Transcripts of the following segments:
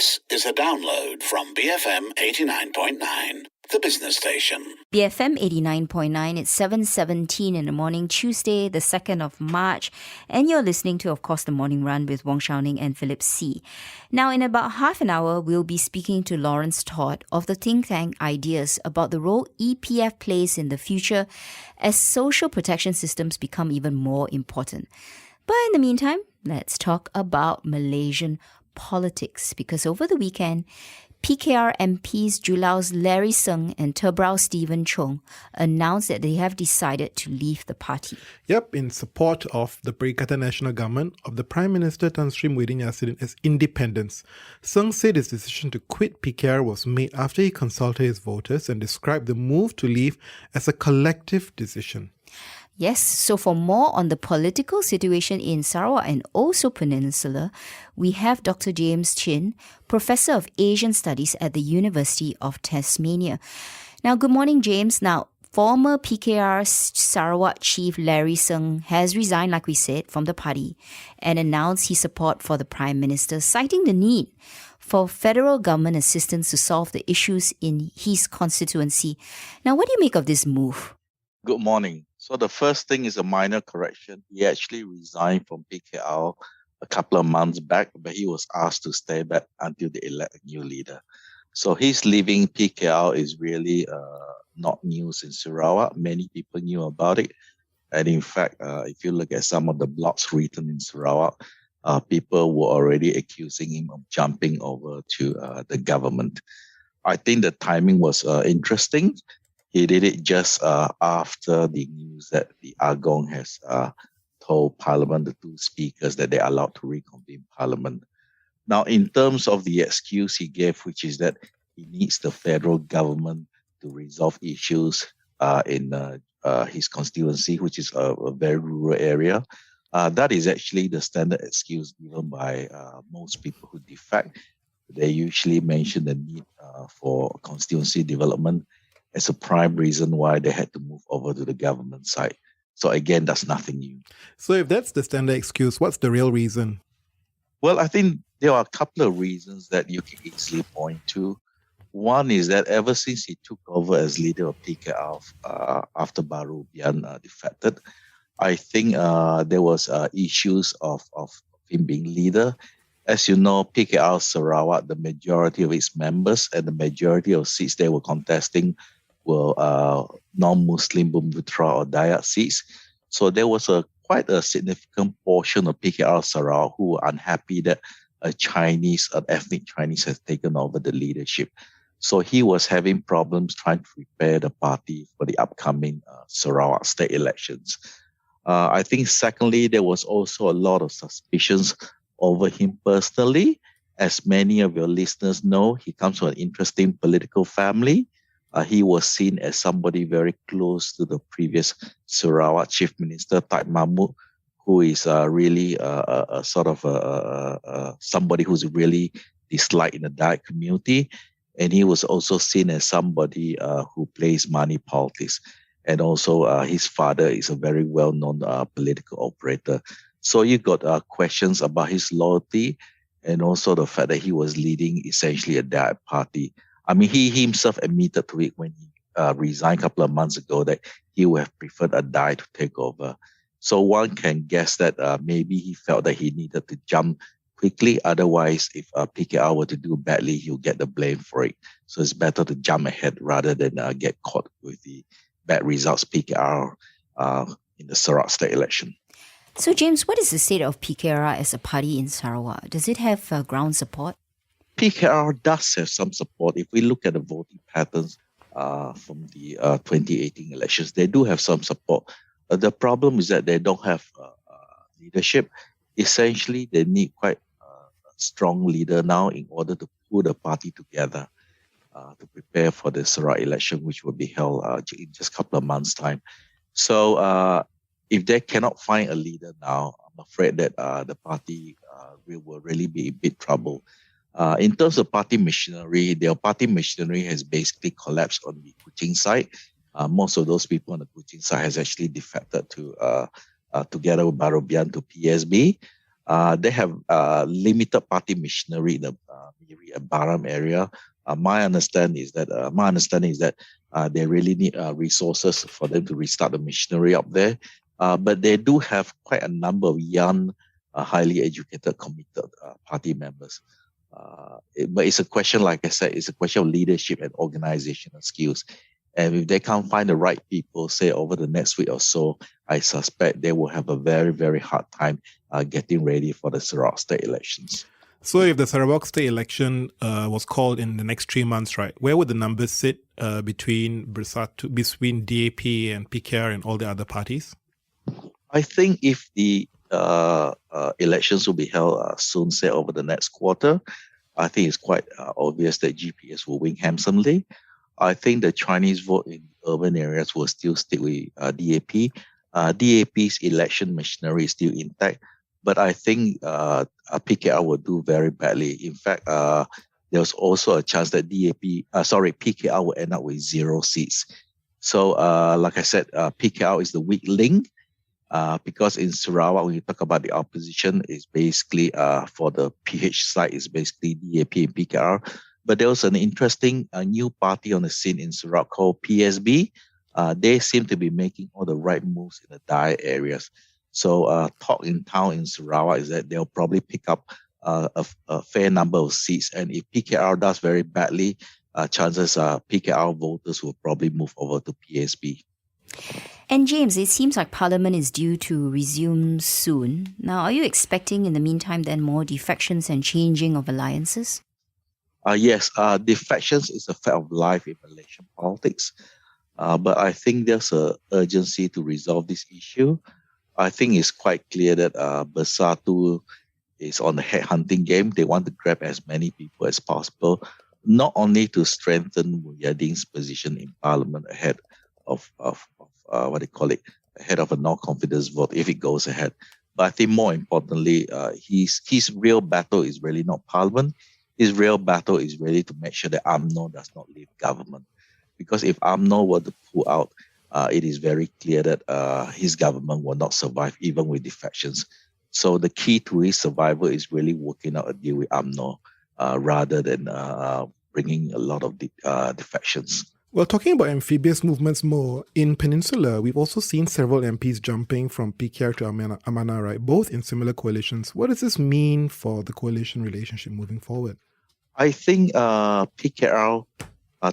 This is a download from BFM 89.9, the business station. BFM 89.9, it's 7:17 in the morning, Tuesday, the 2nd of March. And you're listening to, of course, The Morning Run with Wong, Shou, Ning and Philip C. Now, in about half an hour, we'll be speaking to Lawrence Todd of the think tank Ideas about the role EPF plays in the future as social protection systems become even more important. But in the meantime, let's talk about Malaysian politics, because over the weekend, PKR MPs Julau's Larry Seng and Tebrau Stephen Choong announced that they have decided to leave the party. Yep, in support of the Perikatan Nasional Government of the Prime Minister Tan Sri Muhyiddin Yassin as independence. Seng said his decision to quit PKR was made after he consulted his voters and described the move to leave as a collective decision. Yes, so for more on the political situation in Sarawak and also Peninsula, we have Dr. James Chin, Professor of Asian Studies at the University of Tasmania. Now, good morning, James. Now, former PKR Sarawak Chief Larry Seng has resigned, like we said, from the party and announced his support for the Prime Minister, citing the need for federal government assistance to solve the issues in his constituency. Now, what do you make of this move? Good morning. So the first thing is a minor correction. He actually resigned from PKR a couple of months back, but he was asked to stay back until they elect a new leader. So his leaving PKR is really not news in Sarawak. Many people knew about it. And in fact, if you look at some of the blogs written in Sarawak, people were already accusing him of jumping over to the government. I think the timing was interesting. He did it just after the news that the Agong has told Parliament, the two speakers, that they are allowed to reconvene Parliament. Now, in terms of the excuse he gave, which is that he needs the federal government to resolve issues in his constituency, which is a very rural area, that is actually the standard excuse given by most people who defect. They usually mention the need for constituency development as a prime reason why they had to move over to the government side. So again, that's nothing new. So if that's the standard excuse, what's the real reason? Well, I think there are a couple of reasons that you can easily point to. One is that ever since he took over as leader of PKR after Baru Bian defected, I think there was issues of him being leader. As you know, PKR Sarawak, the majority of its members and the majority of seats they were contesting were non-Muslim Bumiputera or Dayak seats. So there was quite a significant portion of PKR Sarawak who were unhappy that an ethnic Chinese has taken over the leadership. So he was having problems trying to prepare the party for the upcoming Sarawak state elections. I think secondly, there was also a lot of suspicions over him personally. As many of your listeners know, he comes from an interesting political family. He was seen as somebody very close to the previous Sarawak Chief Minister, Taib Mahmud, who is really a sort of somebody who's really disliked in the Dayak community. And he was also seen as somebody who plays money politics. And also his father is a very well-known political operator. So you got questions about his loyalty and also the fact that he was leading essentially a Dayak party. I mean, he himself admitted to it when he resigned a couple of months ago that he would have preferred a Dayak to take over. So one can guess that maybe he felt that he needed to jump quickly. Otherwise, if PKR were to do badly, he'll get the blame for it. So it's better to jump ahead rather than get caught with the bad results PKR in the Sarawak state election. So, James, what is the state of PKR as a party in Sarawak? Does it have ground support? PKR does have some support. If we look at the voting patterns from the 2018 elections, they do have some support. The problem is that they don't have leadership. Essentially, they need quite a strong leader now in order to pull the party together to prepare for the Sarawak election, which will be held in just a couple of months' time. So if they cannot find a leader now, I'm afraid that the party will really be in big trouble. In terms of party machinery, their party machinery has basically collapsed on the Kuching side. Most of those people on the Kuching side has actually defected to together with Baru Bian to PSB. They have limited party machinery in the Miri and Baram area. My understanding is that they really need resources for them to restart the machinery up there. But they do have quite a number of young, highly educated, committed party members. But it's a question, like I said, it's a question of leadership and organizational skills. And if they can't find the right people, say over the next week or so, I suspect they will have a very, very hard time getting ready for the Sarawak state elections. So if the Sarawak state election was called in the next 3 months, right, where would the numbers sit between DAP and PKR and all the other parties? I think if the elections will be held soon, say over the next quarter, I think it's quite obvious that GPS will win handsomely. I think the Chinese vote in urban areas will still stick with DAP. DAP's election machinery is still intact, but I think PKR will do very badly. In fact, there's also a chance that PKR will end up with 0 seats. So, like I said, PKR is the weak link. Because in Sarawak, when you talk about the opposition, it's basically for the PH side, is basically DAP and PKR. But there was an interesting new party on the scene in Sarawak called PSB. They seem to be making all the right moves in the dire areas. So talk in town in Sarawak is that they'll probably pick up a fair number of seats. And if PKR does very badly, chances are PKR voters will probably move over to PSB. And James, it seems like Parliament is due to resume soon. Now, are you expecting in the meantime then more defections and changing of alliances? Yes, defections is a fact of life in Malaysian politics. But I think there's an urgency to resolve this issue. I think it's quite clear that Bersatu is on the headhunting game. They want to grab as many people as possible, not only to strengthen Muhyiddin's position in Parliament ahead of ahead of a no-confidence vote if it goes ahead. But I think more importantly, his real battle is really not Parliament. His real battle is really to make sure that UMNO does not leave government. Because if UMNO were to pull out, it is very clear that his government will not survive even with defections. So the key to his survival is really working out a deal with UMNO rather than bringing a lot of defections. Well, talking about amphibious movements more, in Peninsula, we've also seen several MPs jumping from PKR to Amanah, right? Both in similar coalitions. What does this mean for the coalition relationship moving forward? I think PKR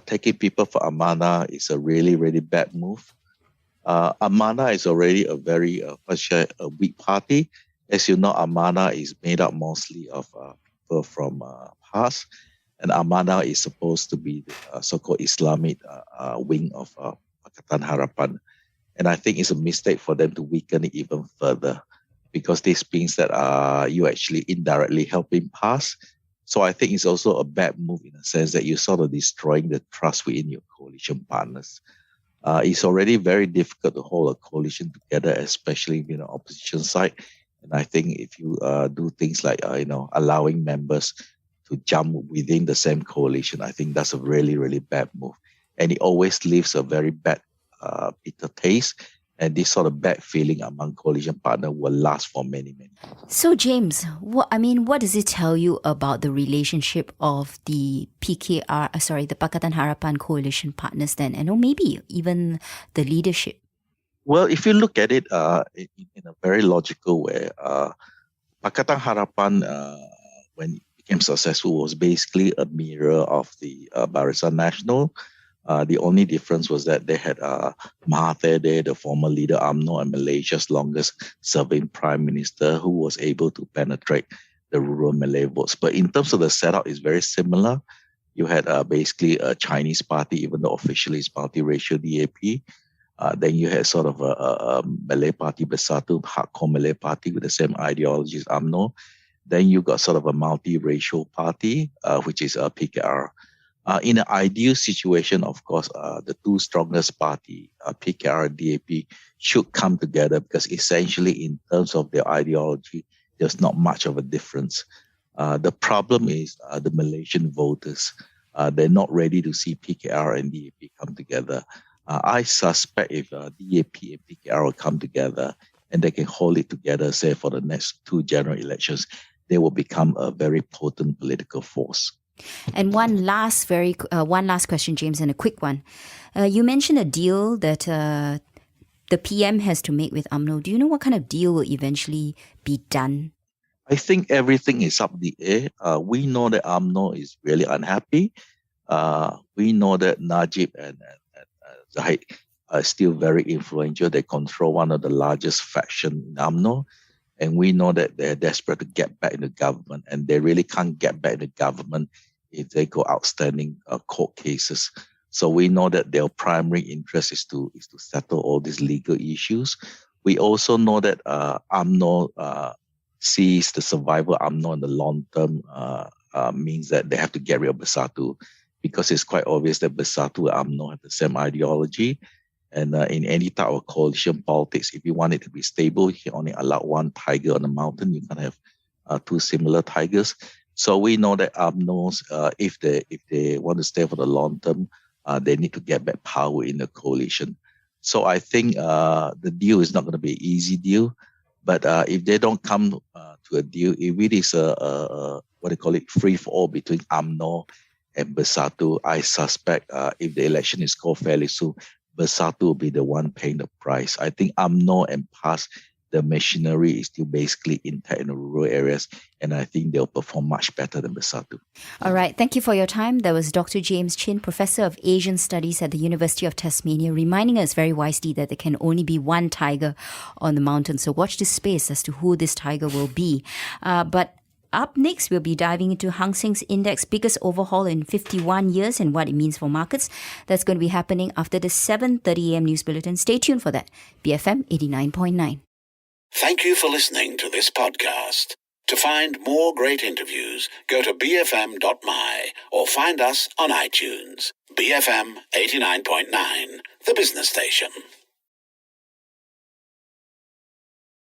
taking people for Amanah is a really, really bad move. Amanah is already a very weak party. As you know, Amanah is made up mostly of people from PAS. And Amanah is supposed to be the so-called Islamic wing of Pakatan Harapan. And I think it's a mistake for them to weaken it even further because this means that you actually indirectly helping PAS. So I think it's also a bad move in the sense that you're sort of destroying the trust within your coalition partners. It's already very difficult to hold a coalition together, especially in the opposition side. And I think if you do things like, allowing members to jump within the same coalition, I think that's a really, really bad move. And it always leaves a very bad, bitter taste. And this sort of bad feeling among coalition partners will last for many, many years. So, James, what does it tell you about the relationship of the the Pakatan Harapan coalition partners then, and maybe even the leadership? Well, if you look at it in a very logical way, Pakatan Harapan, when it became successful, was basically a mirror of the Barisan Nasional. The only difference was that they had Mahathir there, the former leader UMNO and Malaysia's longest serving prime minister, who was able to penetrate the rural Malay votes. But in terms of the setup, it's very similar. You had basically a Chinese party, even though officially it's multiracial DAP. Then you had sort of a Malay party, Bersatu, hardcore Malay party with the same ideology as UMNO. Then you got sort of a multiracial party, which is PKR. In an ideal situation, of course, the two strongest party, PKR and DAP, should come together because essentially in terms of their ideology, there's not much of a difference. The problem is the Malaysian voters. They're not ready to see PKR and DAP come together. I suspect if DAP and PKR will come together, and they can hold it together, say, for the next 2 general elections, they will become a very potent political force. And one last question, James, and a quick one. You mentioned a deal that the PM has to make with UMNO. Do you know what kind of deal will eventually be done? I think everything is up in the air. We know that UMNO is really unhappy. We know that Najib and Zahid are still very influential. They control one of the largest factions in UMNO. And we know that they're desperate to get back in the government. And they really can't get back in the government if they go outstanding court cases. So we know that their primary interest is to settle all these legal issues. We also know that UMNO sees the survival of UMNO in the long term means that they have to get rid of Bersatu, because it's quite obvious that Bersatu and UMNO have the same ideology. And in any type of coalition politics, if you want it to be stable, you can only allow one tiger on the mountain. You can't have 2 similar tigers. So we know that UMNOs, if they want to stay for the long term, they need to get back power in the coalition. So I think the deal is not going to be an easy deal. But if they don't come to a deal, if it is free for all between UMNO and Bersatu, I suspect if the election is called fairly soon, Bersatu will be the one paying the price. I think UMNO and PAS, the machinery is still basically intact in the rural areas, and I think they'll perform much better than Bersatu. All right. Thank you for your time. That was Dr. James Chin, Professor of Asian Studies at the University of Tasmania, reminding us very wisely that there can only be one tiger on the mountain. So watch this space as to who this tiger will be. But up next, we'll be diving into Hang Seng's index biggest overhaul in 51 years and what it means for markets. That's going to be happening after the 7:30 a.m. news bulletin. Stay tuned for that. BFM 89.9. Thank you for listening to this podcast. To find more great interviews, go to bfm.my or find us on iTunes. BFM 89.9, the business station.